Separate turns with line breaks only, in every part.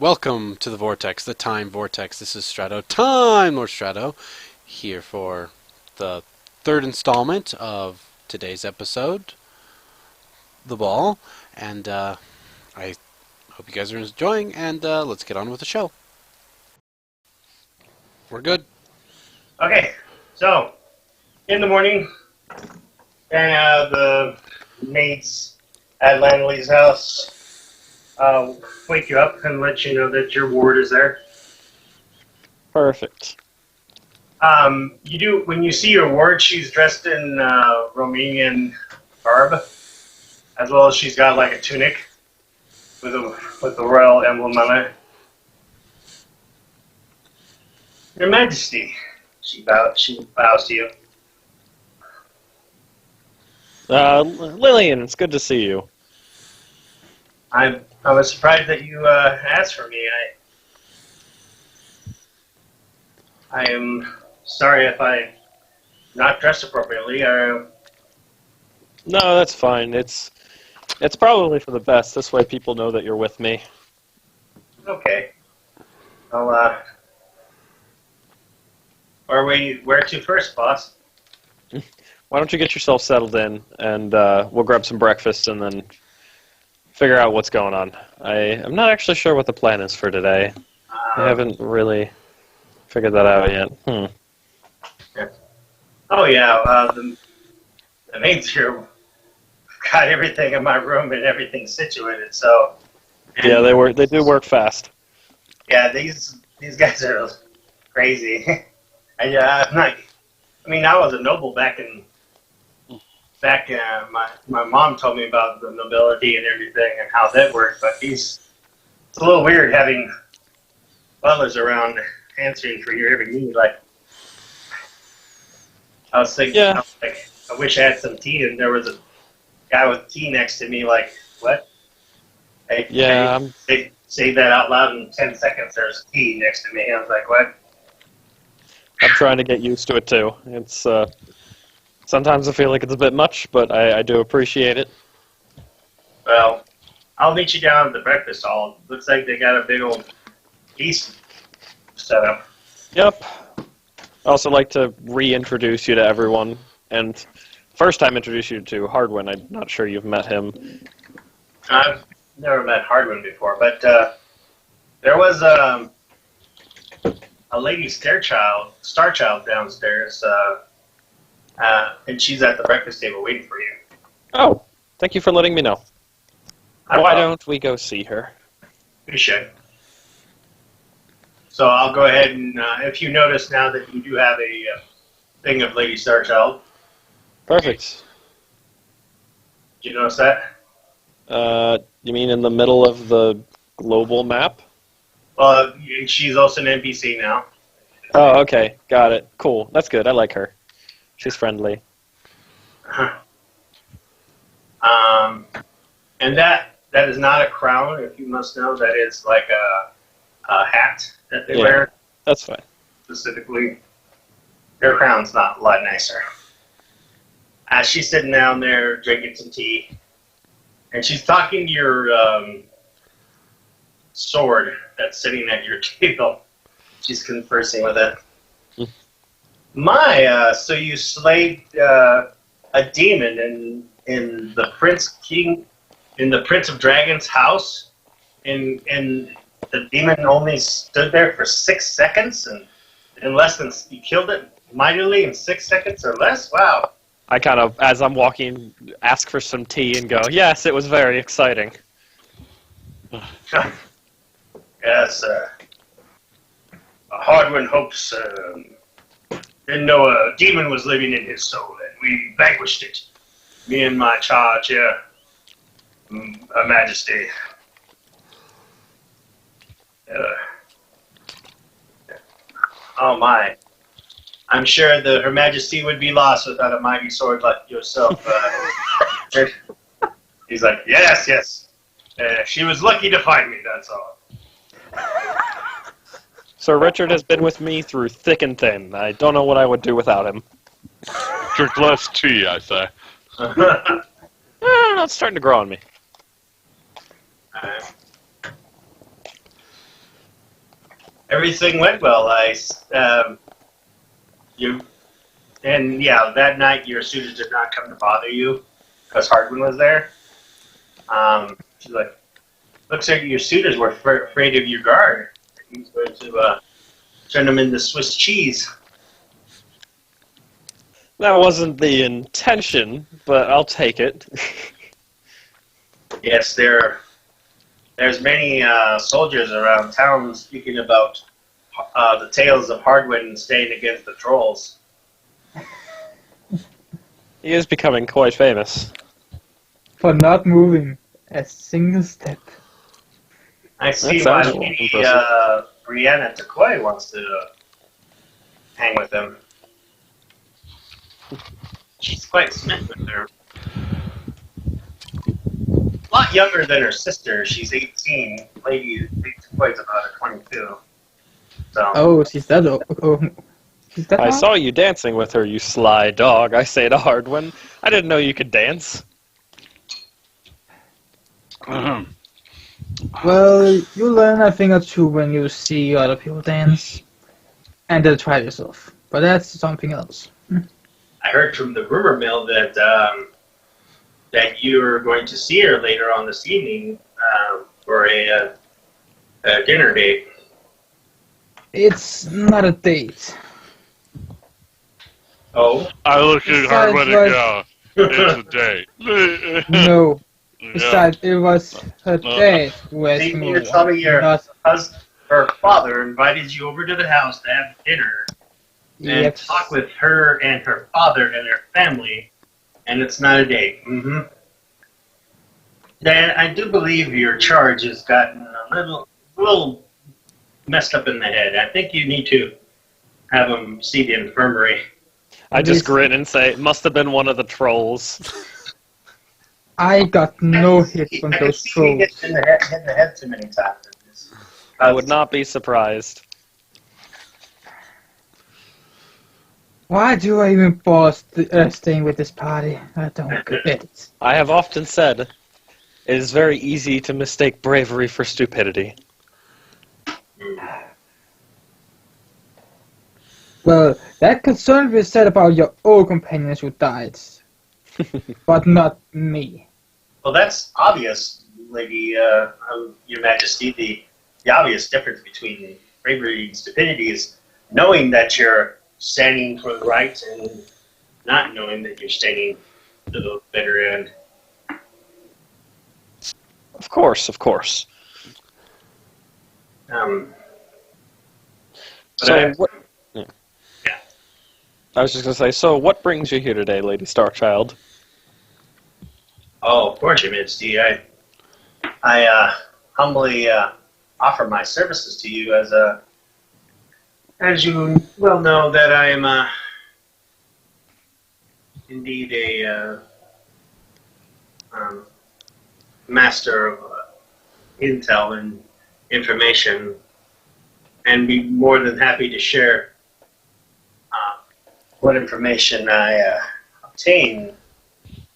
Welcome to the Vortex, the Time Vortex. This is Strato, Time Lord Strato, here for the third installment of today's episode, The Ball. And I hope you guys are enjoying, and let's get on with the show. We're good.
Okay, so in the morning, the maids at Landley's house wake you up and let you know that your ward is there.
Perfect.
You do when you see your ward, she's dressed in Romanian garb, as well as she's got like a tunic with the royal emblem on it. Your Majesty, she bows to you.
Lillian, it's good to see you.
I was surprised that you asked for me. I am sorry if I not dressed appropriately.
No, that's fine. It's probably for the best. This way people know that you're with me.
Okay. Well, where to first, boss?
Why don't you get yourself settled in, and we'll grab some breakfast and then figure out what's going on. I'm not actually sure what the plan is for today. I haven't really figured that out yet.
Yeah. Oh yeah, the maids here got everything in my room and everything situated. So
Yeah, they do work fast.
yeah, these guys are crazy. And I'm not. I mean, I was a noble back. My mom told me about the nobility and everything and how that worked, but it's a little weird having butlers around answering for your every need. Like, I was thinking,
Yeah.
I wish I had some tea, and there was a guy with tea next to me. Like, what? Hey,
Yeah,
say that out loud in 10 seconds. There's tea next to me. I was like, what?
I'm trying to get used to it too. It's sometimes I feel like it's a bit much, but I do appreciate it.
Well, I'll meet you down at the breakfast hall. Looks like they got a big old feast set up.
Yep. I also like to reintroduce you to everyone, and first time introduce you to Hardwin. I'm not sure you've met him.
I've never met Hardwin before, but there was a lady star child downstairs, and she's at the breakfast table waiting for you.
Oh, thank you for letting me know. Why don't we go see her?
We should. So I'll go ahead and, if you notice now that you do have a thing of Lady Starchild.
Perfect.
Did you notice that?
You mean in the middle of the global map?
Well, she's also an NPC now.
Oh, okay. Got it. Cool. That's good. I like her. She's friendly.
And that is not a crown, if you must know. That is like a hat that they wear.
That's fine.
Specifically, their crown's not a lot nicer. She's sitting down there drinking some tea, and she's talking to your sword that's sitting at your table. She's conversing with it. So you slayed a demon in the Prince of Dragons' house, and the demon only stood there for 6 seconds, and in less than you killed it mightily in 6 seconds or less. Wow.
I kind of, as I'm walking, ask for some tea and go, yes, it was very exciting.
Yes, Hardwin hopes didn't know a demon was living in his soul, and we vanquished it. Me and my charge here, Her Majesty. Oh my. I'm sure Her Majesty would be lost without a mighty sword like yourself. He's like, yes. She was lucky to find me, that's all.
Sir Richard has been with me through thick and thin. I don't know what I would do without him.
Drink less tea, I say.
It's starting to grow on me.
Everything went well. That night your suitors did not come to bother you because Hardwin was there. She's like, looks like your suitors were afraid of your guard. He's going to turn them into Swiss cheese.
That wasn't the intention, but I'll take it.
Yes, there's many soldiers around town speaking about the tales of Hardwin staying against the trolls.
He is becoming quite famous.
For not moving a single step.
I see
That
why
sounds
Lady
impressive.
Brianna Takoi wants to hang with him. She's quite smitten with her. A lot younger than her sister. She's 18. Lady Takoi's about 22. So.
Oh, she's that old. Oh, she's that
I
old?
saw you dancing with her, you sly dog, I say to Hardwin. I didn't know you could dance.
Well, you learn a thing or two when you see other people dance. And then try yourself. But that's something else.
I heard from the rumor mill that that you're going to see her later on this evening for a dinner date.
It's not a date.
Oh,
I look at her when
Besides,
it go. It's a date.
No.
Yeah.
Besides, it was her dad who asked
you
me.
mean to tell me your
Not,
her father invited you over to the house to have dinner and
yes.
talk with her and her father and their family, and it's not a date. Mm-hmm. Dan, I do believe your charge has gotten a little messed up in the head. I think you need to have him see the infirmary.
I just
This-
grin and say, must have been one of the trolls.
I got no hits from
I can
those
see you
trolls.
hit in the head too many times.
I would not be surprised.
Why do I even bother staying with this party? I don't get it.
I have often said, it is very easy to mistake bravery for stupidity.
Well, that could certainly be said about your old companions who died. But not me.
Well, that's obvious, Lady, Your Majesty. The obvious difference between bravery and stupidity is knowing that you're standing for the right and not knowing that you're standing to the bitter end.
Of course, of course.
But
So what? Yeah.
Yeah.
I was just gonna say. So, what brings you here today, Lady Starchild?
of course, Your Majesty. I humbly offer my services to you as you well know that I am indeed a master of intel and information, and be more than happy to share what information I obtain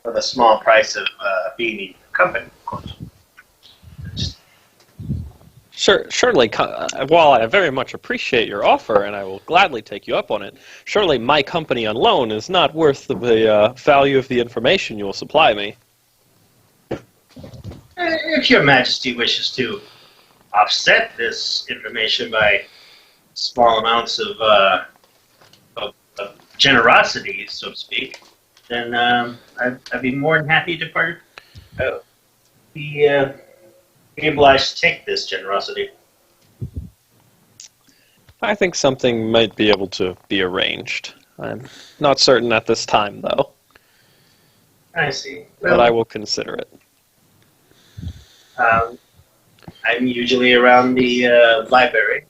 for the small price of being in the company, of course.
Surely, while I very much appreciate your offer, and I will gladly take you up on it, surely my company alone is not worth the value of the information you will supply me.
If Your Majesty wishes to offset this information by small amounts of generosity, so to speak, then I'd be more than happy to be obliged to take this generosity.
I think something might be able to be arranged. I'm not certain at this time, though,
I see.
but I will consider it.
I'm usually around the library.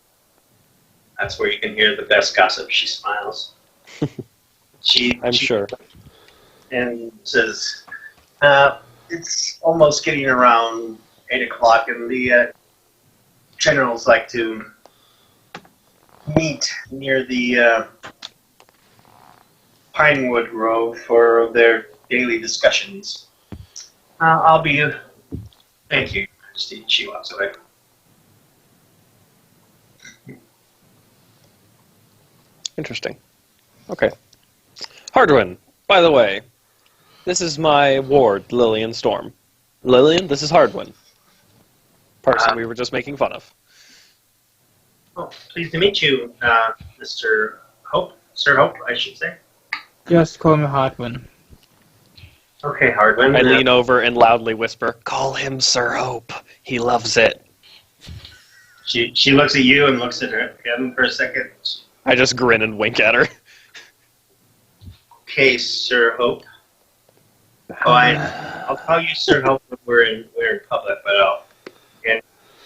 That's where you can hear the best gossip. She smiles.
I'm sure.
And says, it's almost getting around 8 o'clock, and the generals like to meet near the Pinewood Grove for their daily discussions. I'll be... Thank you, Majesty. She walks away.
Interesting. Okay. Hardwin, by the way, this is my ward, Lillian Storm. Lillian, this is Hardwin. Person we were just making fun of.
Oh, pleased to meet you, Mr. Hope. Sir Hope, I should say.
Just call me Hardwin.
Okay, Hardwin.
I lean over and loudly whisper, "Call him Sir Hope. He loves it."
She looks at you and looks at him for a second.
I just grin and wink at her.
Okay, Sir Hope. Oh, I'll call you Sir Hope when we're in public, but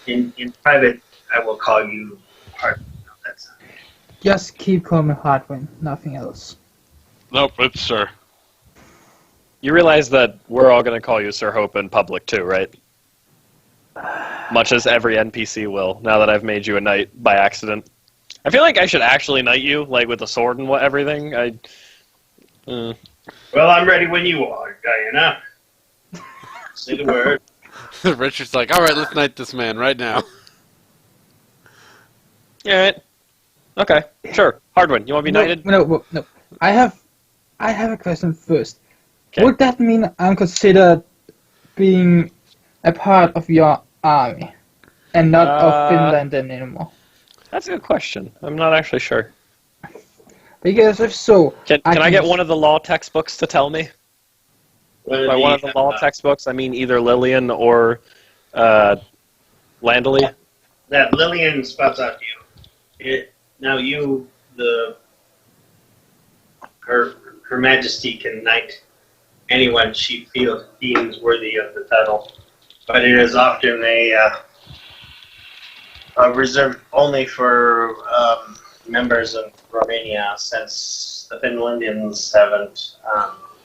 in private I will call you Hardwin. No, that's not it.
Just keep calling me Hardwin, nothing else.
Nope, it's sir.
You realize that we're all going to call you Sir Hope in public too, right? Much as every NPC will, now that I've made you a knight by accident. I feel like I should actually knight you, like with a sword and everything.
Well, I'm ready when you are, Diana. Say the word.
Richard's like, all right, let's knight this man right now.
Alright. Okay, sure. Hardwin, you want to be knighted?
No. I have a question first.
'Kay.
Would that mean I'm considered being a part of your army and not of Finland anymore?
That's a good question. I'm not actually sure.
Because if so,
Can I get one of the law textbooks to tell me? By one of the law textbooks, I mean either Lillian or Landely.
That Lillian spouts out to you. Her Majesty can knight anyone she deems worthy of the title, but it is often reserved only for members of Romania, since the Finlandians haven't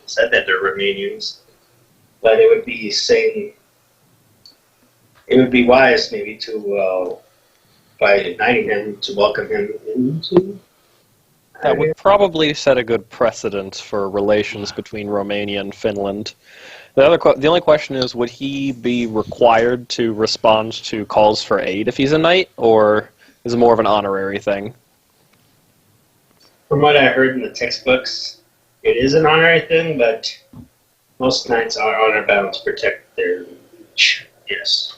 said that they're Romanians. But it would be wise maybe to by knighting him to welcome him into.
That would probably set a good precedent for relations between Romania and Finland. The only question is, would he be required to respond to calls for aid if he's a knight, or is it more of an honorary thing?
From what I heard in the textbooks, it is an honorary thing, but most knights are honor bound to protect their liege. Yes.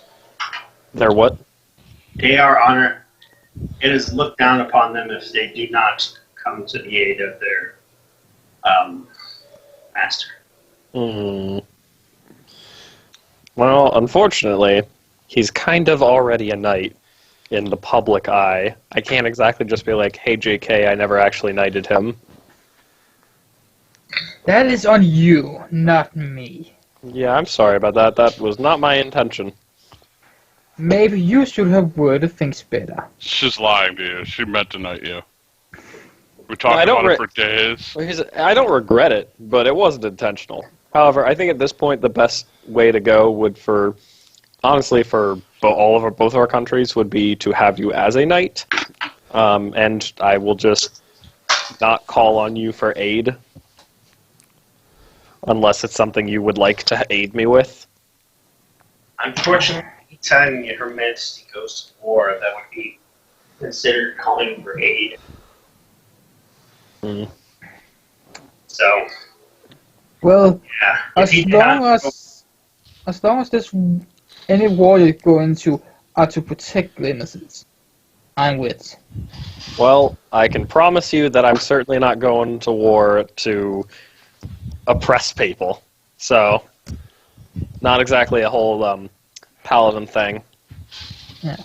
They're what?
They are honor. It is looked down upon them if they do not come to the aid of their master.
Well, unfortunately, he's kind of already a knight in the public eye. I can't exactly just be like, hey, JK, I never actually knighted him.
that is on you, not me.
Yeah, I'm sorry about that. That was not my intention.
Maybe you should have worded things better.
She's lying to you. She meant to knight you. We talked
I don't
about it for days.
I don't regret it, but it wasn't intentional. However, I think at this point the best way to go would, honestly, for both of our countries, would be to have you as a knight, and I will just not call on you for aid, unless it's something you would like to aid me with.
Unfortunately, anytime Her Majesty goes to war, that would be considered calling for aid. So,
Well,
yeah.
as long as this any war you go into are to protect the innocents, I'm with.
Well, I can promise you that I'm certainly not going to war to oppress people. So, not exactly a whole paladin thing.
Yeah,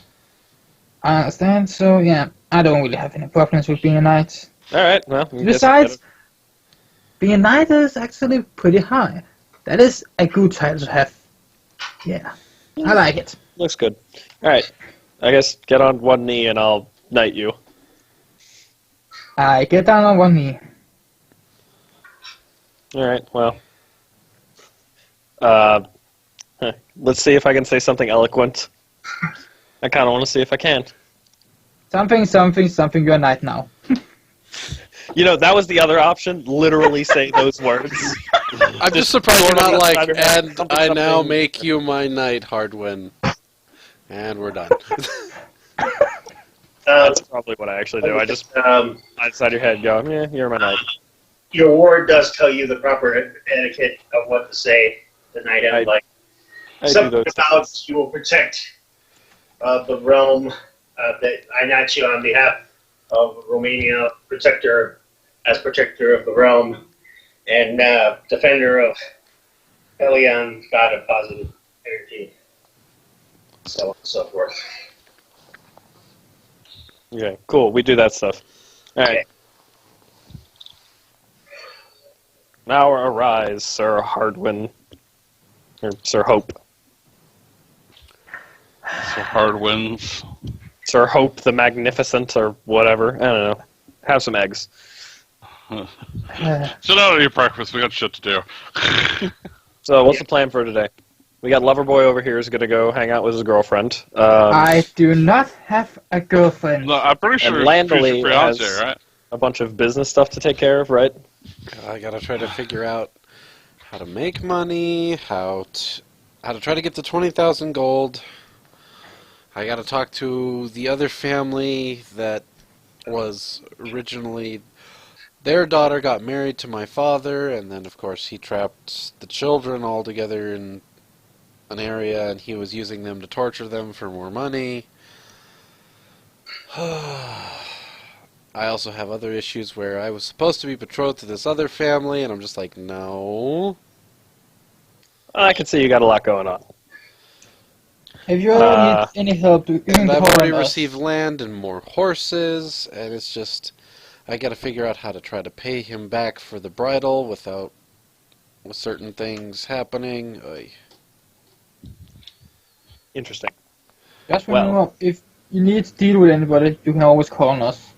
I understand. So yeah, I don't really have any problems with being a knight.
All right. Well, I guess
Besides, being a knight is actually pretty high. That is a good title to have. Yeah, I like it.
looks good. All right. I guess get on one knee and I'll knight you.
I get down on one knee.
All right. Well, let's see if I can say something eloquent. I kind of want to see if I can.
Something, you're a knight now.
You know, that was the other option. Literally say those words.
I'm just surprised you're not like, and
Something,
I now
something.
make you my knight, Hardwin. And we're done.
That's probably what I actually do. I just inside your head go, yeah, you're my knight.
Your ward does tell you the proper etiquette of what to say the night out. Like
I do
something
those
about
things.
you will protect the realm that I notch you on behalf of Romania, protector of the realm, and defender of Elion, god of positive energy, so on and so forth.
Okay, cool. We do that stuff. All right.
Okay.
Now arise, Sir Hardwin. Or Sir Hope.
So hard wins.
Sir Hope the Magnificent, or whatever. I don't know. Have some eggs.
Sit down and eat breakfast. We got shit to do.
So, what's the plan for today? We got Loverboy over here who's going to go hang out with his girlfriend.
I do not have a girlfriend.
No, I'm pretty sure
And
it's future
Landely
fiance,
has-
right?
A bunch of business stuff to take care of, right?
I gotta try to figure out how to make money, how to try to get the 20,000 gold. I gotta talk to the other family that was originally... Their daughter got married to my father, and then, of course, he trapped the children all together in an area, and he was using them to torture them for more money. I also have other issues where I was supposed to be betrothed to this other family, and I'm just like, no.
I can see you got a lot going on.
If you ever need any help, you can
And I've
call
already
on us.
received land and more horses, and it's just, I gotta figure out how to try to pay him back for the bridal with certain things happening. Oy.
Interesting.
Just
Well.
remember, if you need to deal with anybody, you can always call on us.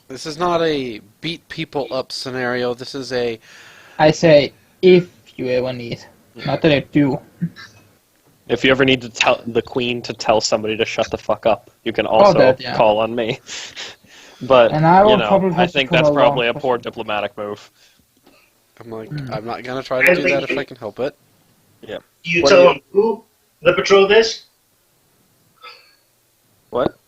This is not a beat people up scenario. This is a
I say, if you ever need. Not that I do.
If you ever need to tell the queen to tell somebody to shut the fuck up, you can also
that, yeah.
call on me. But
And I will
you know,
probably have
I
to
think
come
that's
along
probably a
for
poor
some-
diplomatic move.
I'm like, I'm not gonna try to do that if I can help it.
Do you
What
tell
do you-
him who the betrothed is?
What?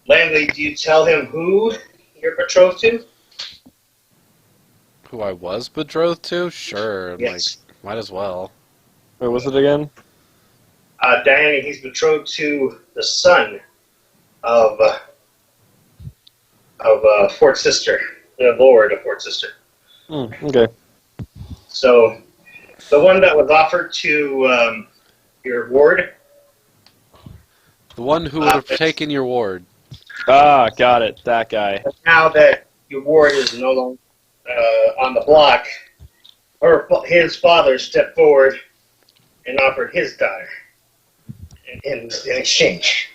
Langley, do you tell him who you're betrothed to?
Who I was betrothed to? Sure. I'm
Yes.
like, might as well.
What was it again?
Diana, he's betrothed to the son of Fort Sister, the Lord of Fort Sister.
Okay.
So, the one that was offered to your ward,
The one who would have taken your ward.
Ah, got it. That guy.
now that your ward is no longer on the block, his father stepped forward and offered his daughter in exchange.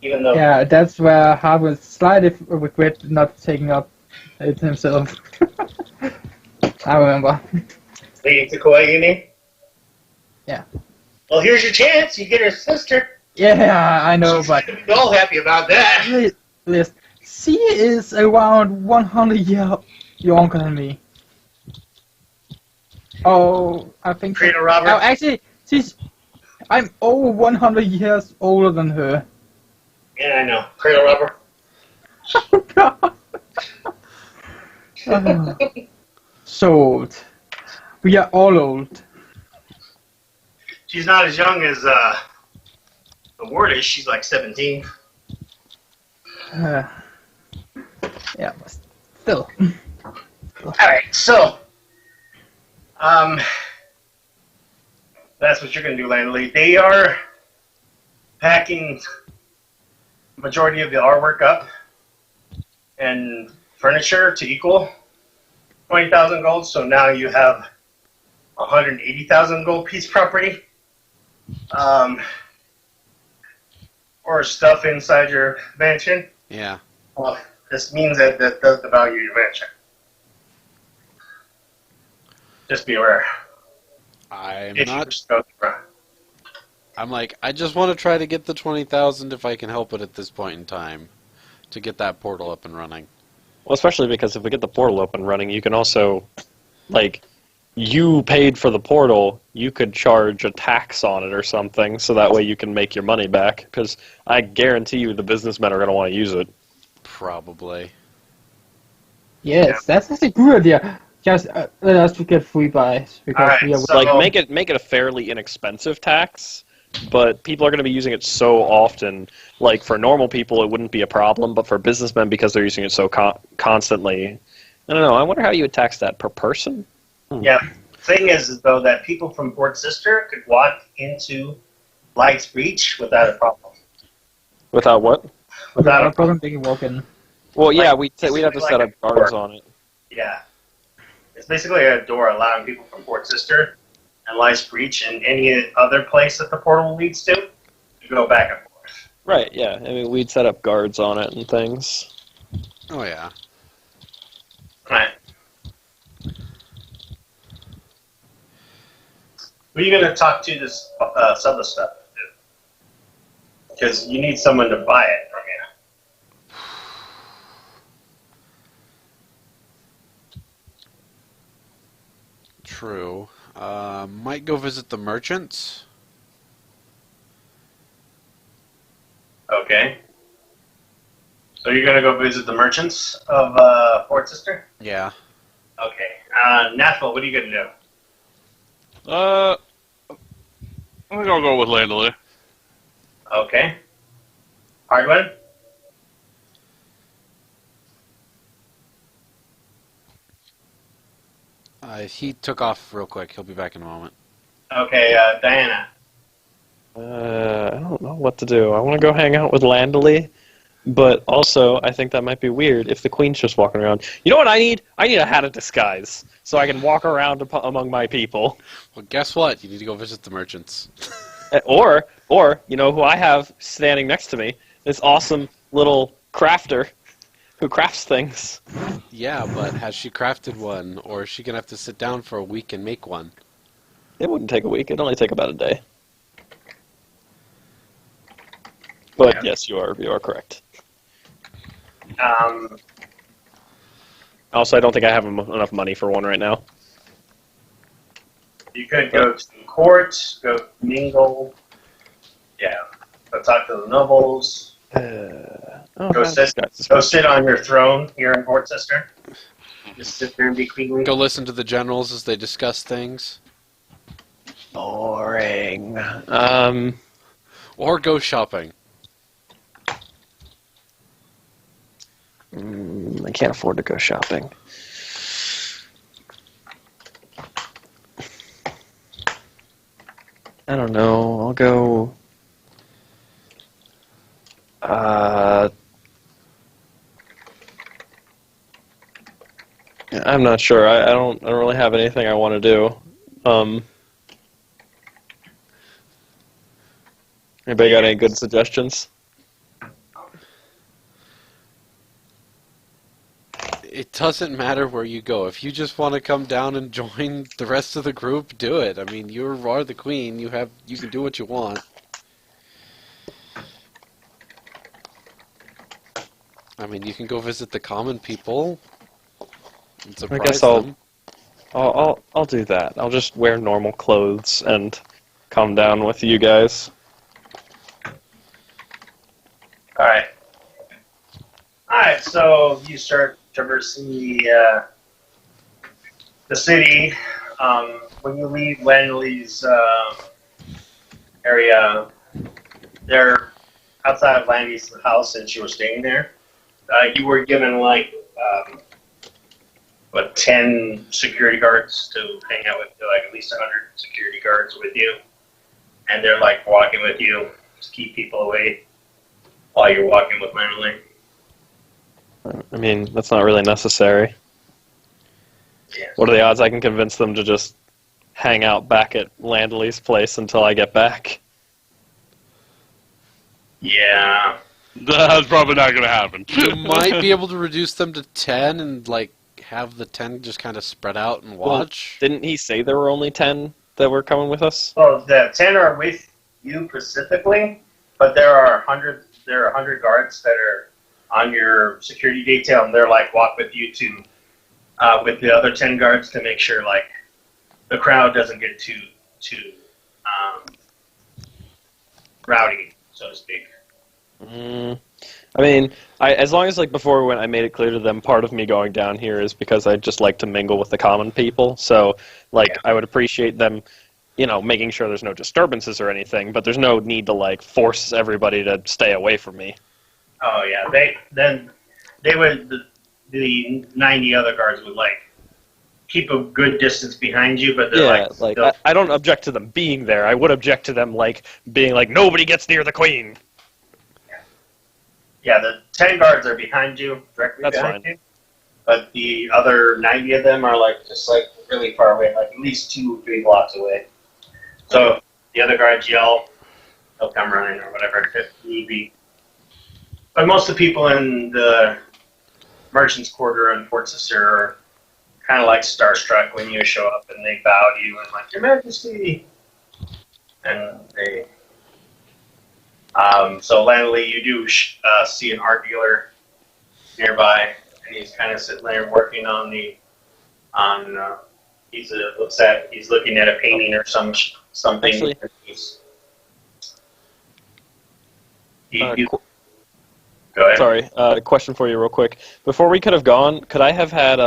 Even though
Yeah, that's where Harvard slightly regret not taking up it himself. I remember.
leading to Koagini.
Yeah.
Well, here's your chance. You get her sister.
Yeah, I know,
She's
but
gonna be all happy about that.
listen, she is around 100 years younger than me. Oh, I think.
Creator Robert.
Oh, actually, I'm over 100 years older than her.
Yeah, I know. Cradle Robber.
Oh God. Oh. So old. We are all old.
She's not as young as the ward is. She's like 17.
Yeah, but still.
All right, so that's what you're gonna do, Landley. They are packing majority of the artwork up and furniture to equal 20,000 gold. So now you have 180,000 gold piece property, or stuff inside your mansion.
Yeah.
Well, this means that does the value of your mansion. Just be aware.
I'm
If you
not.
wish to go through.
I'm like, I just want to try to get the 20,000 if I can help it at this point in time, to get that portal up and running.
Well, especially because if we get the portal up and running, you can also, like, you paid for the portal, you could charge a tax on it or something, so that way you can make your money back. Because I guarantee you the businessmen are going to want to use it.
Probably.
Yes, that's actually a good idea. Just let us to get free buys because
Alright,
we are.
so-
Like, make it a fairly inexpensive tax, but people are going to be using it so often. Like, for normal people, it wouldn't be a problem, but for businessmen, because they're using it so constantly, I don't know. I wonder how you would tax that per person.
Yeah. Thing is, though, that people from Port Sister could walk into Light's Breach without a problem.
Without what?
Without a
problem, they can walk in.
Well, yeah,
Like,
we'd have to
like
set
a
up guards
door.
on it.
Yeah. It's basically a door allowing people from Port Sister and Light's Breach and any other place that the portal leads to go back and forth.
Right, yeah. I mean, we'd set up guards on it and things.
Oh yeah.
Right. Who are you going to talk to this sell the stuff? Because you need someone to buy it from you.
True. Might go visit the merchants.
Okay. So you're going to go visit the merchants of Port Sister?
Yeah.
Okay. Nashville, what are you going to do?
I think I'll go with Landely.
Okay. Hardwin?
He took off real quick. He'll be back in a moment.
Okay, Diana.
I don't know what to do. I want to go hang out with Landely, but also I think that might be weird if the queen's just walking around. You know what I need? I need a hat of disguise so I can walk around among my people.
Well, guess what? You need to go visit the merchants.
Or you know who I have standing next to me? This awesome little crafter who crafts things.
Yeah, but has she crafted one, or is she gonna have to sit down for a week and make one?
It wouldn't take a week. It'd only take about a day. But
Yeah.
yes, you are correct.
Um,
Also, I don't think I have enough money for one right now.
you could go to the court, go mingle. Yeah. Go talk to the nobles. Go sit on your throne here in Port Sister. Just sit there and be queenly.
Go listen to the generals as they discuss things.
Boring.
Or go shopping.
I can't afford to go shopping. I don't know. I'll go. I'm not sure. I don't really have anything I want to do. Anybody got any good suggestions?
It doesn't matter where you go. If you just want to come down and join the rest of the group, do it. I mean, you are the queen. You can do what you want. I mean, you can go visit the common people and surprise
guess
them.
I'll do that. I'll just wear normal clothes and come down with you guys.
Alright. Alright, so you start traversing the city. When you leave Landley's area, they're outside of Landley's house and she was staying there. You were given 10 security guards to hang out with, at least 100 security guards with you. And they're walking with you to keep people away while you're walking with Landley.
I mean, that's not really necessary.
Yeah.
What are the odds I can convince them to just hang out back at Landley's place until I get back?
Yeah.
That's probably not going to happen.
You might be able to reduce them to 10 and have the 10 just kind of spread out and watch.
Didn't he say there were only 10 that were coming with us?
Well, the 10 are with you specifically, but there are 100 guards that are on your security detail, and they're walk with you to with the other 10 guards to make sure the crowd doesn't get too rowdy, so to speak.
I mean, as long as, like, before when I made it clear to them, part of me going down here is because I just like to mingle with the common people. So, like, I would appreciate them, making sure there's no disturbances or anything, but there's no need to, like, force everybody to stay away from me.
Oh yeah, the 90 other guards would like keep a good distance behind you, but they're
I don't object to them being there. I would object to them, like, being like, nobody gets near the queen.
Yeah, the 10 guards are behind you, directly behind you. But the other 90 of them are just really far away, like at least 2 or 3 blocks away. So the other guards yell, they'll come running or whatever if need be. But most of the people in the Merchant's Quarter and Fort Sister are kind of like starstruck when you show up and they bow to you and like, Your Majesty! And they... so Lanley, you do see an art dealer nearby, and he's kind of sitting there working on he's looking at a painting or something.
Actually,
go ahead.
Sorry, question for you real quick. Before we could have gone, could I have had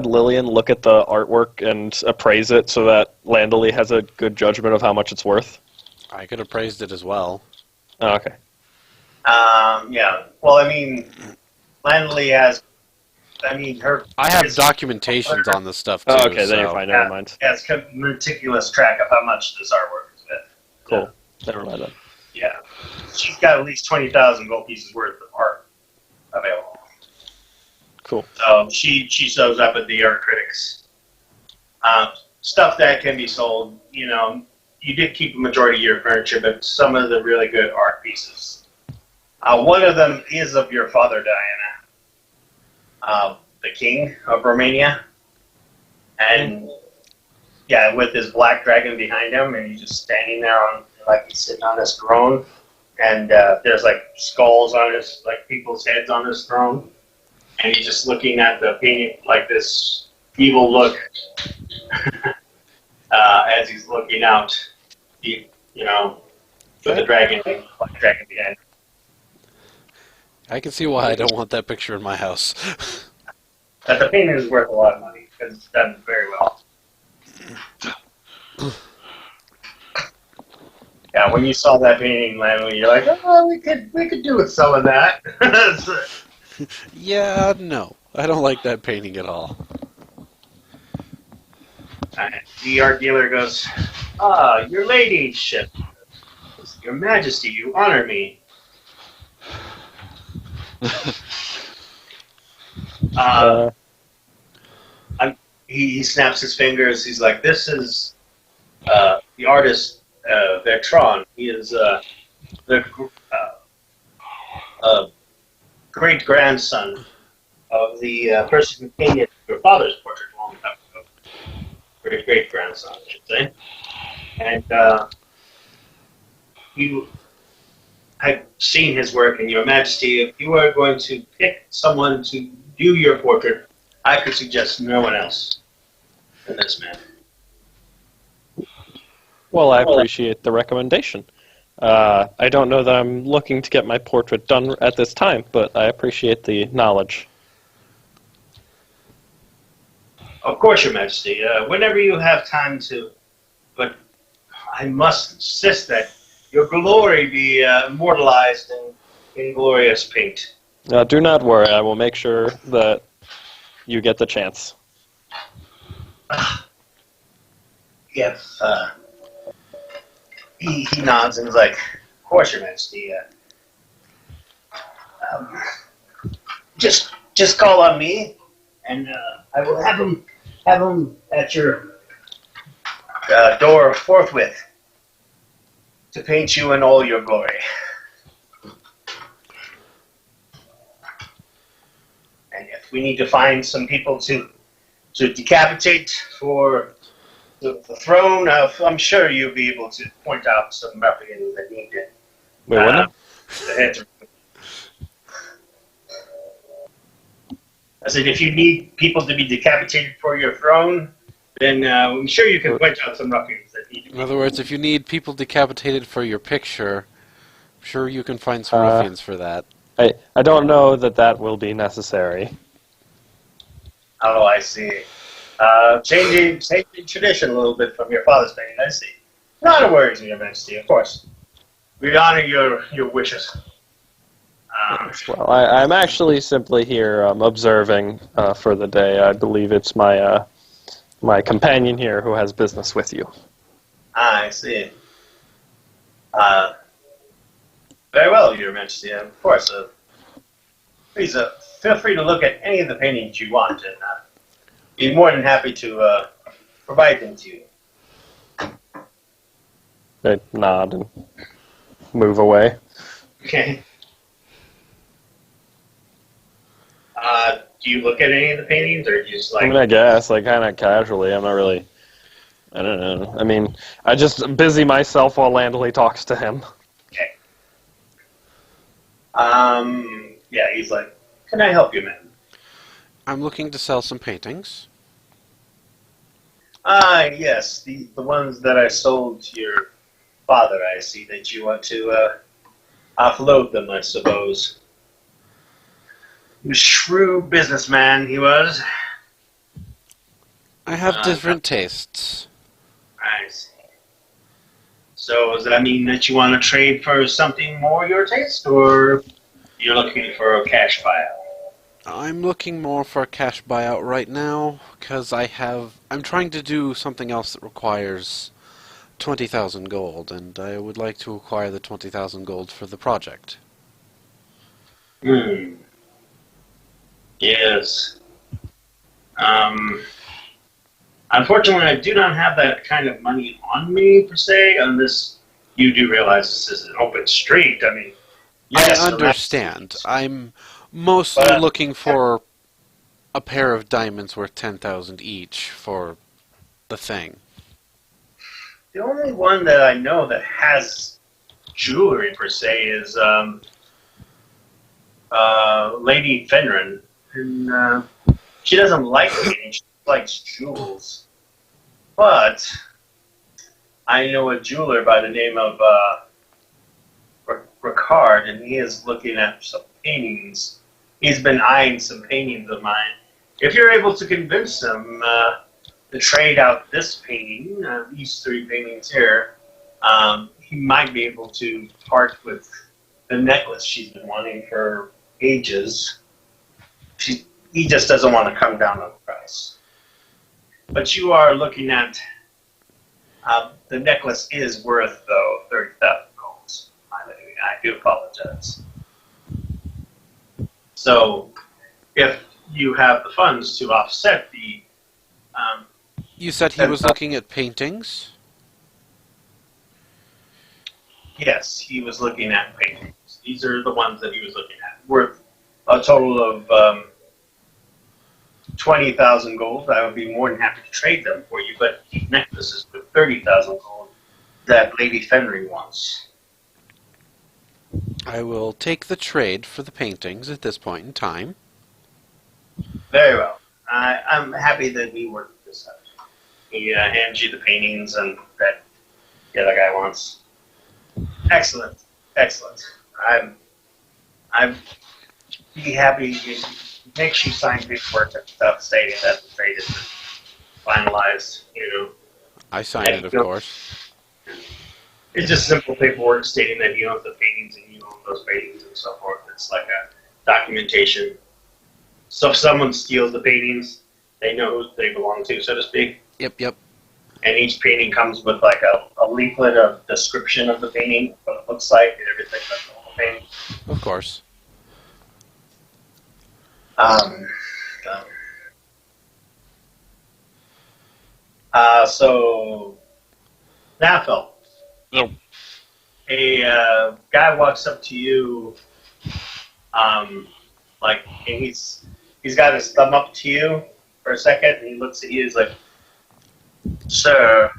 Lillian look at the artwork and appraise it so that Landley has a good judgment of how much it's worth?
I could have praised it as well.
Oh, okay.
Yeah. Well, I mean, Landley has...
I have documentations on this stuff, too.
Oh, okay, then you're fine. Never mind.
Yeah, it's a meticulous track of how much this artwork is worth.
Cool. Never mind then.
Yeah. She's got at least 20,000 gold pieces worth of art available.
Cool.
So she shows up at the art critics. Stuff that can be sold, you did keep a majority of your furniture, but some of the really good art pieces. One of them is of your father, Diana, the king of Romania. And, yeah, with his black dragon behind him, and he's just standing there like he's sitting on his throne. And there's, skulls on people's heads on his throne. And he's just looking at the painting like this evil look as he's looking out, with the dragon behind him.
I can see why I don't want that picture in my house.
But the painting is worth a lot of money because it's done very well. Yeah, when you saw that painting, Lanley, you're like, oh, we could do with some of that.
Yeah, no. I don't like that painting at all.
The art dealer goes, your ladyship, your majesty, you honor me. He snaps his fingers. He's like, this is the artist, Bertrand. He is the great-grandson of the person who painted your father's portrait a long time ago. Great-grandson, I should say. And I've seen his work, and Your Majesty, if you are going to pick someone to do your portrait, I could suggest no one else than this man.
Well, I appreciate the recommendation. I don't know that I'm looking to get my portrait done at this time, but I appreciate the knowledge.
Of course, Your Majesty. Whenever you have time to, but I must insist that your glory be immortalized in glorious paint.
Do not worry. I will make sure that you get the chance.
Yes. He nods and is like, of course, Your Majesty. Just call on me, and I will have him at your door forthwith to paint you in all your glory. And if we need to find some people to decapitate for the throne, I'm sure you'll be able to point out some ruffians that need it.
Wait, what?
The heads. I said, if you need people to be decapitated for your throne, then I'm sure you can point out some ruffians that need to be.
In other words, if you need people decapitated for your picture, I'm sure you can find some
Uh,
ruffians for that.
I don't know that will be necessary.
Oh, I see. Changing tradition a little bit from your father's painting, I see. Not a worry, Your Majesty, of course. We honor your wishes.
Well, I'm actually simply here observing for the day. I believe it's my my companion here who has business with you.
I see. Very well, Your Majesty. Of course. Please feel free to look at any of the paintings you want, and be more than happy to provide them to you.
I nod and move away.
Okay. Do you look at any of the paintings, or do you just
I mean,
like?
I guess, like, kind of casually. I'm not really... I don't know. I mean, I just busy myself while Landley talks to him.
Okay. Yeah, he's like, "Can I help you, man?"
I'm looking to sell some paintings.
Yes, the ones that I sold to your father. I see that you want to offload them, I suppose. He was a shrewd businessman, he was.
I have different tastes.
I see. So does that mean that you want to trade for something more your taste, or you're looking for a cash buyout?
I'm looking more for a cash buyout right now, because I'm trying to do something else that requires 20,000 gold, and I would like to acquire the 20,000 gold for the project.
Yes. Unfortunately, I do not have that kind of money on me, per se, unless you do realize this is an open street. I mean, yes,
I understand. I'm mostly
But-
looking for a pair of diamonds worth 10,000 each for the thing.
The only one that I know that has jewelry, per se, is Lady Fenrin. And she doesn't like painting, she likes jewels. But I know a jeweler by the name of Ricard, and he is looking at some paintings. He's been eyeing some paintings of mine. If you're able to convince him to trade out this painting, these three paintings here, he might be able to part with the necklace she's been wanting for ages. He just doesn't want to come down on the price. But you are looking at the necklace is worth, though, 30,000 gold. I do apologize. So, if you have the funds to offset the...
You said he was looking at paintings?
Yes, he was looking at paintings. These are the ones that he was looking at. Worth a total of 20,000 gold. I would be more than happy to trade them for you, but the necklace is worth 30,000 gold that Lady Fenrir wants.
I will take the trade for the paintings at this point in time.
Very well. I'm happy that we worked this out. He hands you the paintings and that the other guy wants. Excellent. Excellent. I'm be happy. Make sure you sign paperwork and stuff stating that the trade is finalized.
I signed it, of course.
It's just simple paperwork stating that you own the paintings and you own those paintings and so forth. It's like a documentation. So if someone steals the paintings, they know who they belong to, so to speak.
Yep.
And each painting comes with like a leaflet of description of the painting, what it looks like, and everything about the whole painting.
Of course.
So, Nafel,
Yep.
a guy walks up to you, and he's got his thumb up to you for a second, and he looks at you, he's like, "Sir,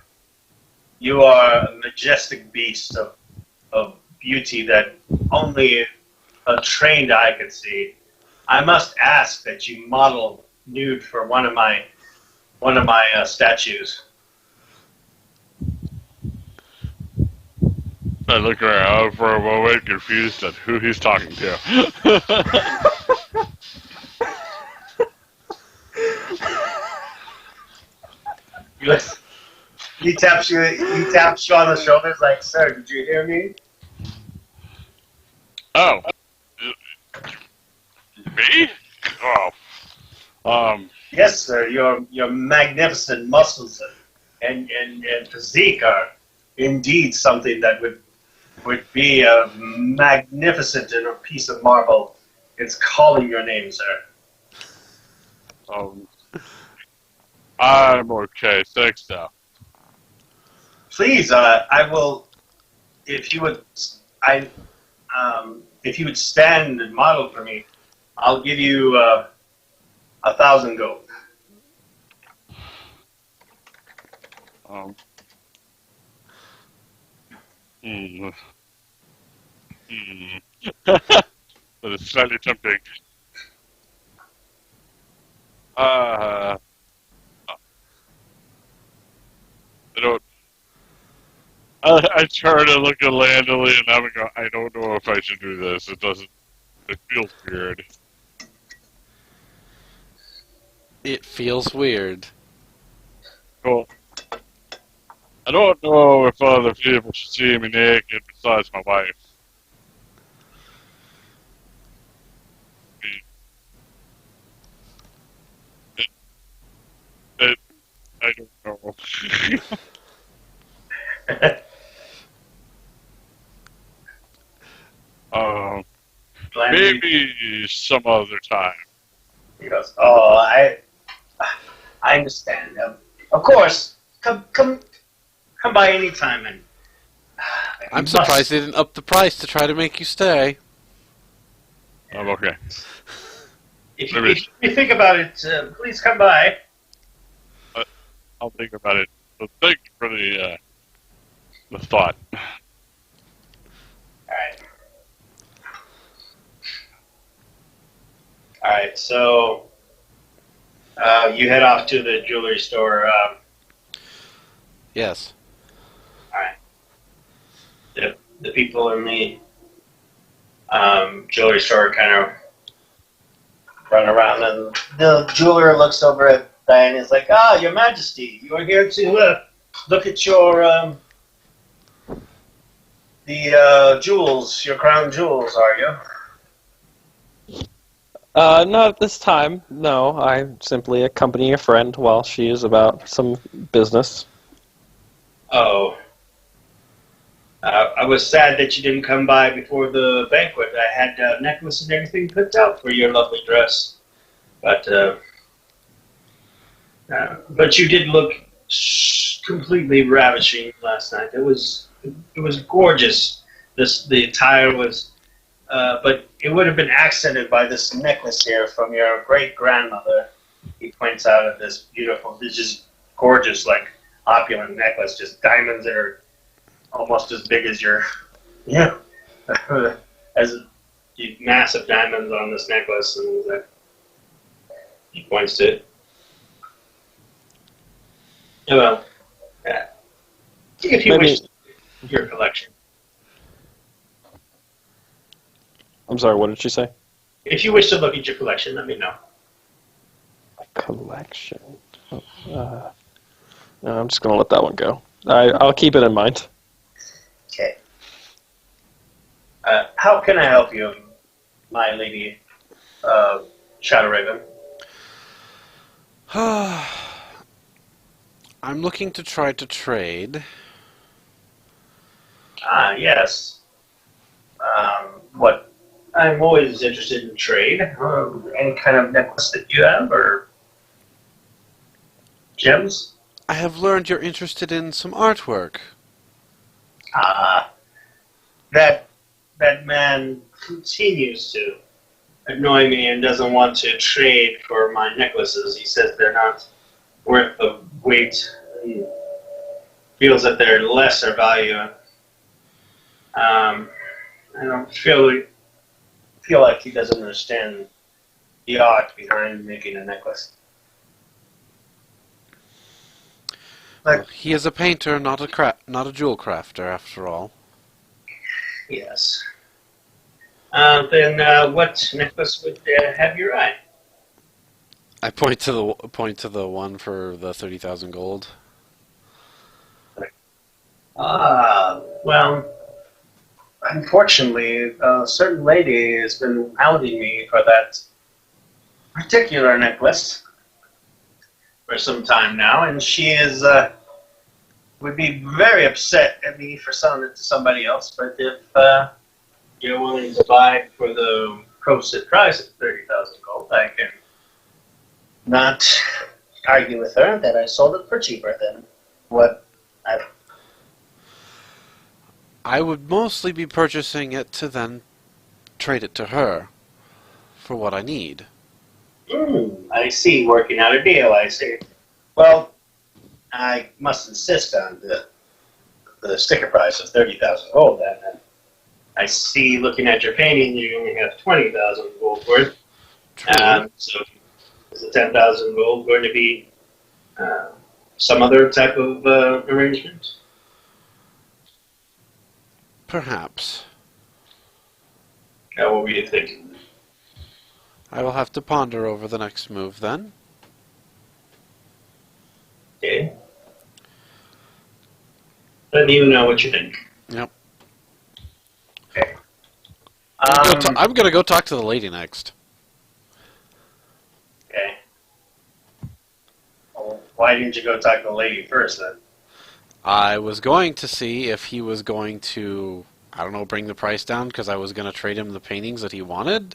you are a majestic beast of beauty that only a trained eye could see. I must ask that you model nude for one of my statues.
I look around for a moment, confused at who he's talking to.
He taps you. He taps you on the shoulders, like, "Sir, did you hear me?"
Oh, me? Oh,
Yes, sir. Your magnificent muscles and physique are indeed something that would be magnificent in a piece of marble. It's calling your name, sir.
I'm okay. Thanks, though.
Please, I will. If you would, if you would stand and model for me, I'll give you 1,000 gold.
Hmm. That is slightly tempting. I don't. I try to look at Landely and I'm go, I don't know if I should do this. It doesn't. It feels weird.
It feels weird.
Well, I don't know if other people should see me naked besides my wife. I don't know. Maybe some other time.
He goes, "Oh, I understand. Of course, come by any time." And
I'm surprised they didn't up the price to try to make you stay.
I'm okay.
If you think about it, please come by.
I'll think about it. But thank you for the thought.
All right. All right. So you head off to the jewelry store.
Yes.
All right. The people in the jewelry store kind of run around, and the jeweler looks over at Diane and is like, "Ah, Your Majesty, you are here to look at your jewels, your crown jewels, are you?"
Not at this time. No, I simply accompany a friend while she is about some business.
Oh. I was sad that you didn't come by before the banquet. I had a necklace and everything put out for your lovely dress. But you did look completely ravishing last night. It was gorgeous. The attire was, but it would have been accented by this necklace here from your great grandmother. He points out at this beautiful, this just gorgeous, like opulent necklace, just diamonds that are almost as big as your, as massive diamonds on this necklace, and he points to it. Well, if you wish, your collection.
I'm sorry, what did she say?
If you wish to look at your collection, let me know.
Collection. No, I'm just going to let that one go. I'll keep it in mind.
Okay. How can I help you, my lady, Shadow Raven?
I'm looking to try to trade.
Ah, yes. What? I'm always interested in trade. Any kind of necklace that you have, or gems?
I have learned you're interested in some artwork.
That man continues to annoy me and doesn't want to trade for my necklaces. He says they're not worth the weight and feels that they're lesser value. I don't feel like he doesn't understand the art behind making a necklace.
Well, he is a painter, not a jewel crafter, after all.
Yes. Then what necklace would have your eye?
I point to the one for the 30,000 gold.
Well, unfortunately, a certain lady has been hounding me for that particular necklace for some time now, and she is would be very upset at me for selling it to somebody else. But if you're willing to buy for the posted price of 30,000 gold, I can not argue with her that I sold it for cheaper than what
I would mostly be purchasing it to then trade it to her for what I need.
I see. Working out a deal, I see. Well, I must insist on the sticker price of 30,000 gold. Then I see. Looking at your painting, you only have 20,000 gold worth.
True.
So is the 10,000 gold going to be some other type of arrangement?
Perhaps.
What were you thinking?
I will have to ponder over the next move then.
Okay. Let me know what you think.
Yep.
Okay.
I'm gonna go talk to the lady next.
Okay. Well, why didn't you go talk to the lady first then?
I was going to see if he was going to, I don't know, bring the price down because I was going to trade him the paintings that he wanted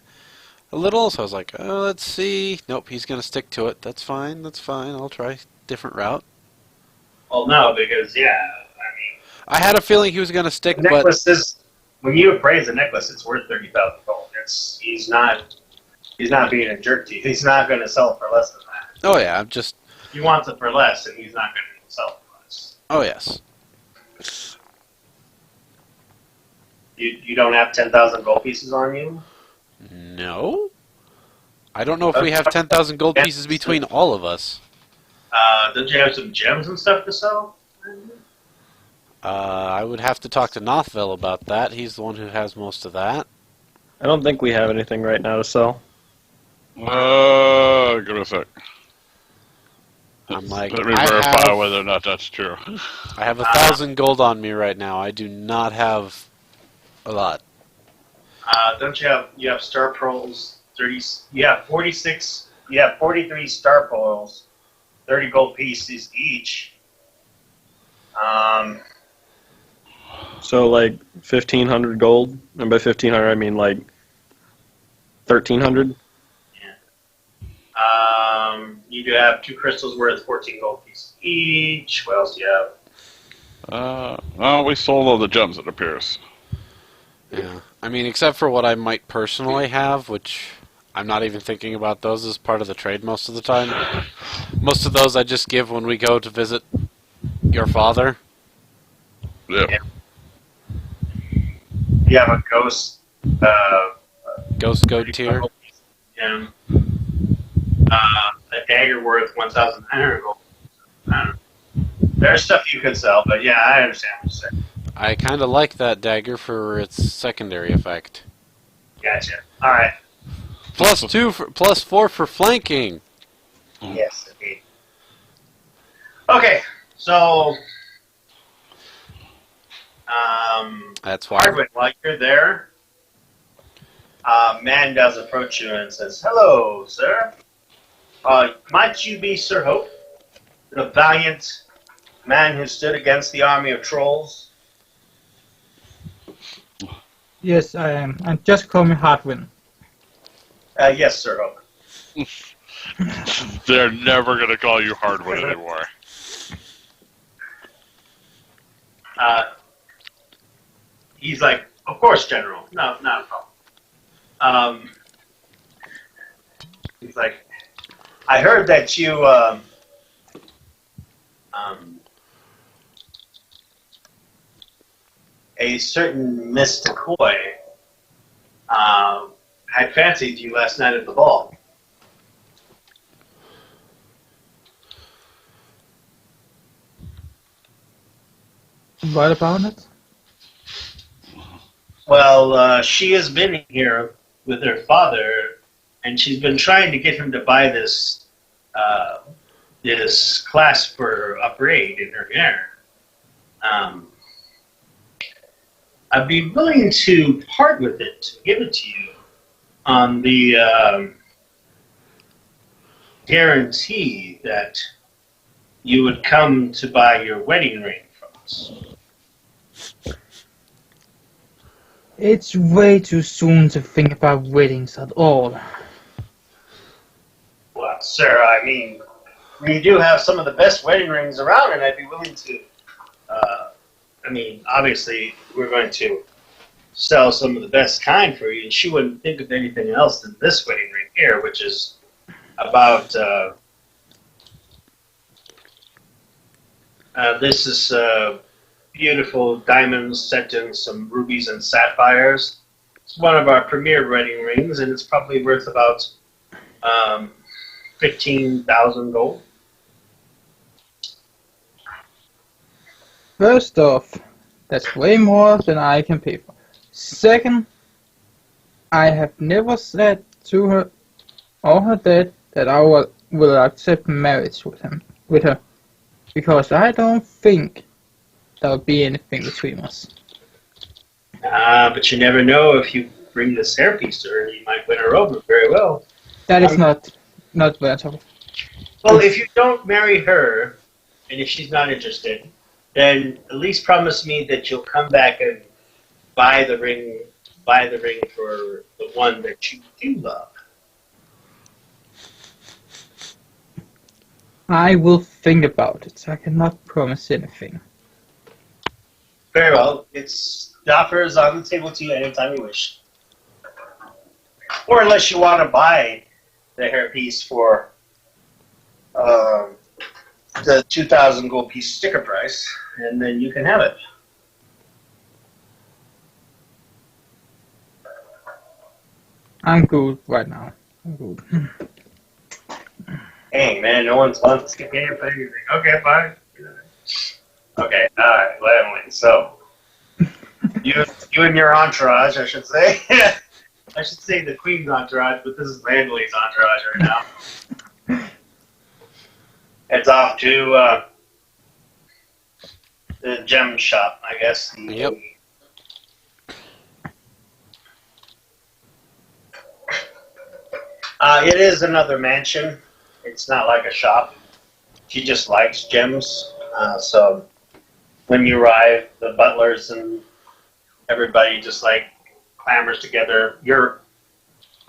a little. So I was like, oh, let's see. Nope, he's going to stick to it. That's fine. That's fine. I'll try different route.
Well, no, because I mean,
I had a feeling he was going to stick,
the
but
necklace is when you appraise a necklace, it's worth 30,000 gold. He's not being a jerk to you. He's not going to sell it for less than that.
oh yeah, I'm just,
He wants it for less, and he's not going to sell it for less.
oh yes.
You don't have 10,000 gold pieces on you?
No? I don't know if we have 10,000 gold pieces between all of us.
Don't you have some gems and stuff to sell?
I would have to talk to Nothville about that. He's the one who has most of that.
I don't think we have anything right now to sell.
Give it a sec.
I'm like,
Let me
I
verify
have,
whether or not that's true.
I have 1,000 gold on me right now. I do not have a lot.
Don't you have star pearls? 30. You have 46. You have 43 star pearls. 30 gold pieces each.
So like 1,500 gold, and by 1,500 I mean like 1,300.
You do have 2 crystals worth 14 gold pieces each. What else do you have?
Well, we sold all the gems, it appears.
Yeah. I mean, except for what I might personally have, which I'm not even thinking about those as part of the trade most of the time. Most of those I just give when we go to visit your father.
Yep.
Yeah. You have a ghost.
Ghost Goat tier.
Yeah. A dagger worth 1,900 gold. There's stuff you could sell, but yeah, I understand what you're saying.
I kind of like that dagger for its secondary effect.
Gotcha. All right.
plus 4 for flanking.
Yes, indeed. Okay, so
That's why.
Hardwick, while you're there, a man does approach you and says, "Hello, sir. Might you be Sir Hope, the valiant man who stood against the army of trolls?"
Yes, I am. And just call me Hardwin.
Yes, Sir Hope.
They're never going to call you Hardwood anymore.
He's like, "Of course, General. No, not a problem." He's like, "I heard that you a certain Miss DeCoy had fancied you last night at the ball."
What about it?
Well, she has been here with her father, and she's been trying to get him to buy this class for upgrade in her hair. I'd be willing to part with it, to give it to you, on the guarantee that you would come to buy your wedding ring from us.
It's way too soon to think about weddings at all.
Well, sir, I mean, we do have some of the best wedding rings around, and I'd be willing to. I mean, obviously, we're going to sell some of the best kind for you, and she wouldn't think of anything else than this wedding ring here, which is about. This is beautiful diamonds set in some rubies and sapphires. It's one of our premier wedding rings, and it's probably worth about 15,000 gold.
First off, that's way more than I can pay for. Second, I have never said to her or her dad that I will accept marriage with her, because I don't think there will be anything between us.
But you never know. If you bring this hairpiece to her, you might win her over very well.
That is not what I'm talking.
Well, if you don't marry her, and if she's not interested, then at least promise me that you'll come back and buy the ring for the one that you do love.
I will think about it. I cannot promise anything.
Very well. The offer is on the table to you anytime you wish. Or unless you want to buy the hairpiece for the 2,000 gold piece sticker price, and then you can have it.
I'm good right now. I'm good.
Hey, man, no one's wants to get anything. Okay, fine. Okay, all right, well, Emily, so you and your entourage, I should say. I should say the Queen's entourage, but this is Emily's entourage right now. It's off to the gem shop, I guess.
Yep.
It is another mansion. It's not like a shop. She just likes gems. So when you arrive, the butlers and everybody just clamors together.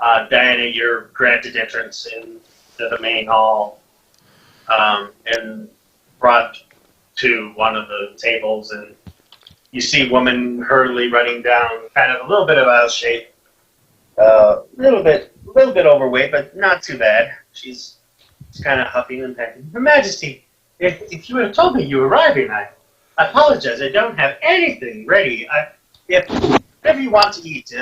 Diana, you're granted entrance into the main hall and brought to one of the tables, and you see woman hurriedly running down, kind of a little bit of out of shape, a little bit overweight, but not too bad. She's kind of huffing and panting. Her Majesty, if you would have told me you were arriving, I apologize. I don't have anything ready. If whatever you want to eat,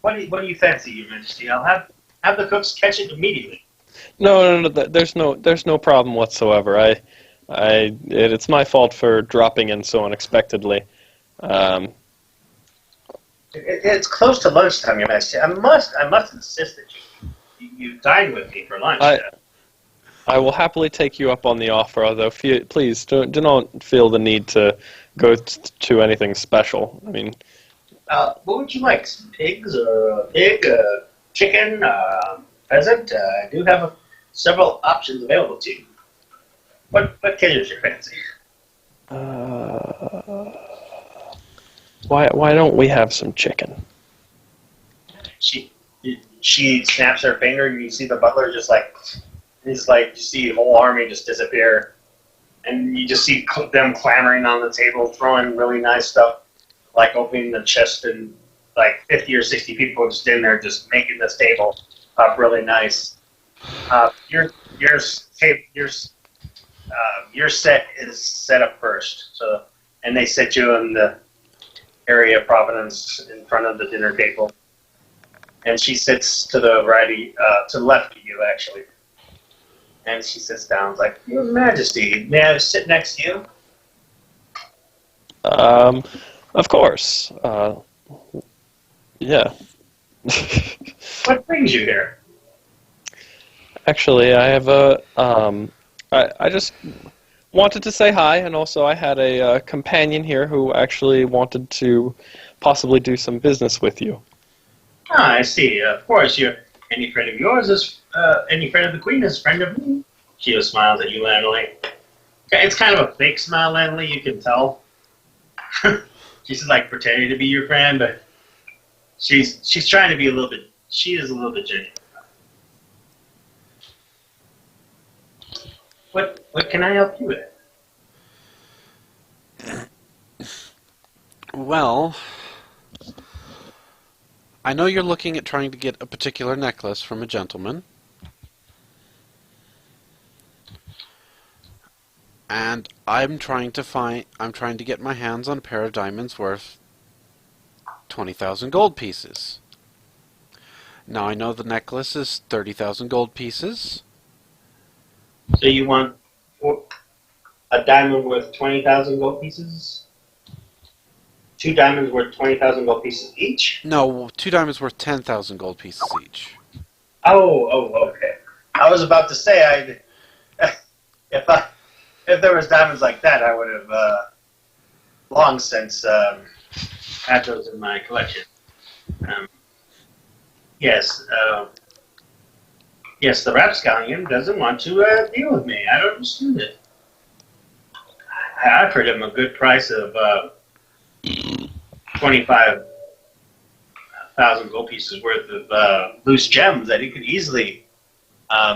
what do you fancy, Your Majesty? I'll have the cooks catch it immediately.
No. There's no problem whatsoever. It's my fault for dropping in so unexpectedly.
It's close to lunchtime, Your Majesty. I must insist that you dine with me for lunch.
I will happily take you up on the offer, although please do not feel the need to go to anything special. I mean,
what would you like? Some pigs, or pig, chicken, pheasant? I do have several options available to you. What caters your fancy?
Why don't we have some chicken?
She snaps her finger, and you see the butler you see the whole army just disappear, and you just see them clamoring on the table, throwing really nice stuff, like opening the chest, and 50 or 60 people just in there, just making this table up really nice. Your set is set up first, and they set you in the area of Providence in front of the dinner table, and she sits to the to the left of you, actually. And she sits down, like, Your Majesty, may I sit next to you?
Of course. Yeah.
What brings you here?
Actually, I have I just wanted to say hi, and also I had a companion here who actually wanted to possibly do some business with you.
Ah, I see. Of course, any friend of yours is any friend of the Queen is a friend of me. She smiles at you, Lanley. It's kind of a fake smile, Lanley. You can tell. She's like pretending to be your friend, but she's trying to be a little bit. She is a little bit genuine. What can I help you with?
Well, I know you're looking at trying to get a particular necklace from a gentleman. And I'm trying to get my hands on a pair of diamonds worth 20,000 gold pieces. Now I know the necklace is 30,000 gold pieces.
So you want a diamond worth 20,000 gold pieces? 2 diamonds worth 20,000 gold pieces each?
No, 2 diamonds worth 10,000 gold pieces each.
Oh, okay. I was about to say if there was diamonds like that, I would have long since had those in my collection. Yes, the rapscallion doesn't want to deal with me. I don't understand it. I offered him a good price of 25,000 gold pieces worth of loose gems that he could easily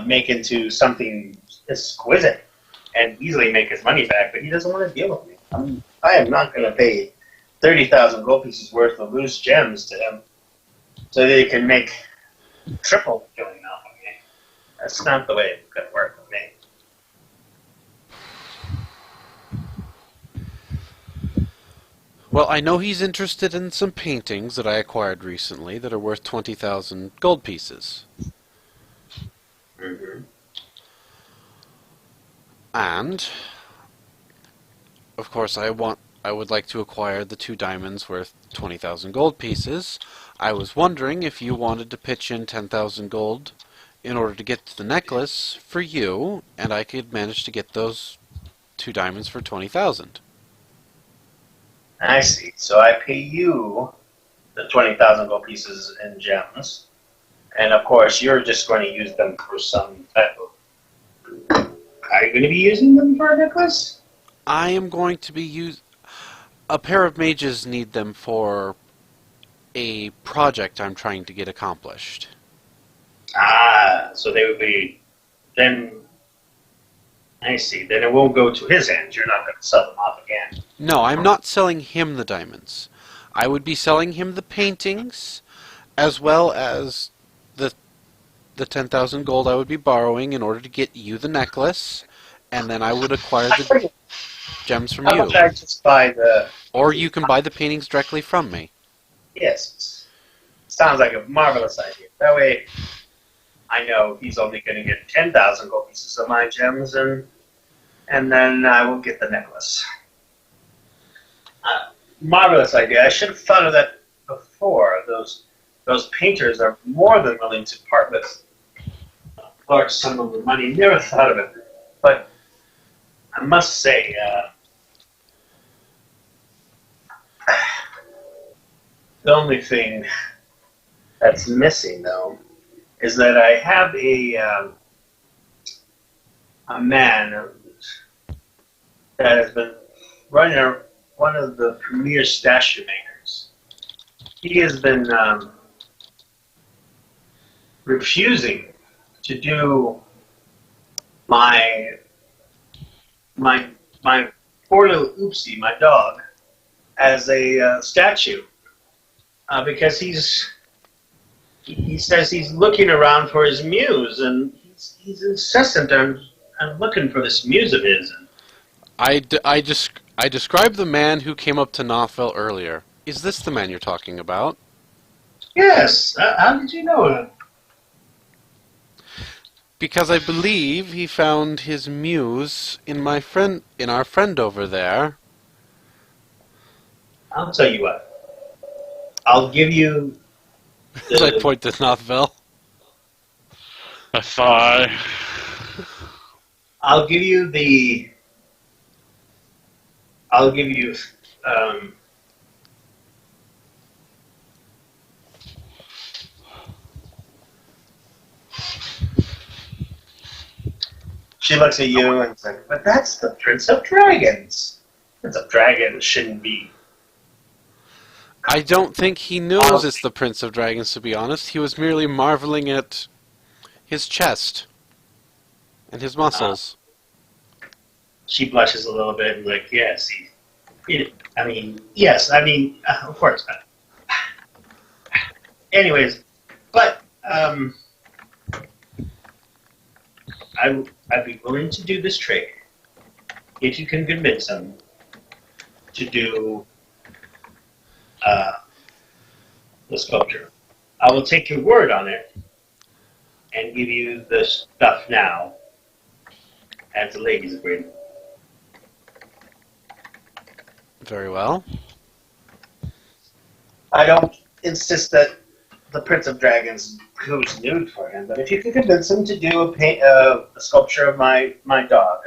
make into something exquisite and easily make his money back, but he doesn't want to deal with me. I am not going to pay 30,000 gold pieces worth of loose gems to him so that he can make triple killing off of me. That's not the way it's going to work with me.
Well, I know he's interested in some paintings that I acquired recently that are worth 20,000 gold pieces.
Mm-hmm.
And, of course, I would like to acquire the 2 diamonds worth 20,000 gold pieces. I was wondering if you wanted to pitch in 10,000 gold in order to get the necklace for you, and I could manage to get those 2 diamonds for 20,000.
I see. So I pay you the 20,000 gold pieces in gems, and of course you're just going to use them for some type of... Are you going to be using them for a necklace?
I am going to be a pair of mages need them for a project I'm trying to get accomplished.
Ah, so they would be... Then... I see. Then it won't go to his hands. You're not going to sell them off again.
No, I'm not selling him the diamonds. I would be selling him the paintings, as well as the 10,000 gold I would be borrowing in order to get you the necklace, and then I would acquire the gems from
How
you.
about I just buy the...
Or you can buy the paintings directly from me.
Yes. Sounds like a marvelous idea. That way, I know he's only going to get 10,000 gold pieces of my gems, and then I will get the necklace. Marvelous idea. I should have thought of that before. Those painters are more than willing to part with a large sum of money. Never thought of it. But I must say, the only thing that's missing, though, is that I have a man that has been running one of the premier statue makers. He has been refusing to do my poor little Oopsie, my dog, as a statue, because he says he's looking around for his muse, and he's insistent on looking for this muse of his.
I described the man who came up to Nothville earlier. Is this the man you're talking about?
Yes. How did you know him?
Because I believe he found his muse in our friend over there.
I'll tell you what. I'll give you
As I
the,
point to Nothville.
A sigh.
I'll give you the. I'll give you. She looks at you and says, "But that's the Prince of Dragons. Prince of Dragons shouldn't be."
I don't think he knows it's the Prince of Dragons, to be honest. He was merely marveling at his chest and his muscles.
She blushes a little bit and like, yes, yes, of course. Anyways, but I'd be willing to do this trick if you can convince him to do the sculpture. I will take your word on it and give you the stuff now as the ladies agreement.
Very well.
I don't insist that the Prince of Dragons goes nude for him, but if you can convince him to do a sculpture of my dog,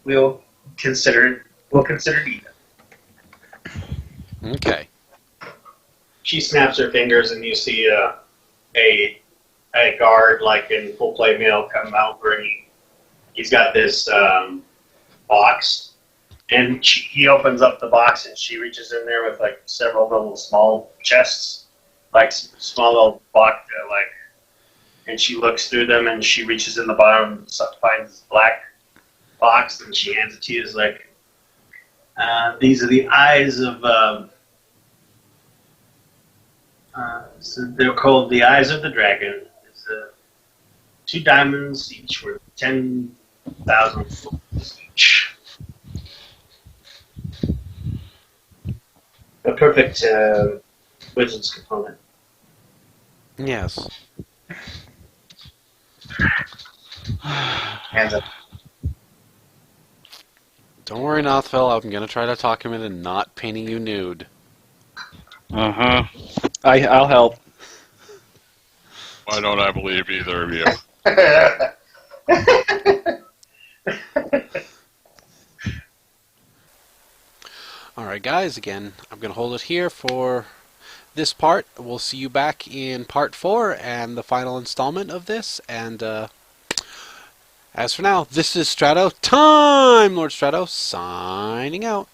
we'll consider it even.
Okay.
She snaps her fingers, and you see a guard, like in full play mail, come out bringing. He's got this box, and he opens up the box, and she reaches in there with like several little small chests, like small little box, and she looks through them, and she reaches in the bottom, finds this black box, and she hands it to you. It's like, these are the eyes of. So they're called the Eyes of the Dragon. It's 2 diamonds each worth 10,000 each. A perfect wizard's component.
Yes.
Hands up.
Don't worry, Nothville. I'm going to try to talk him into not painting you nude.
Uh-huh.
I'll help.
Why don't I believe either of you?
Alright, guys. Again, I'm going to hold it here for this part. We'll see you back in part 4 and the final installment of this. And as for now, this is Strato Time Lord Strato signing out.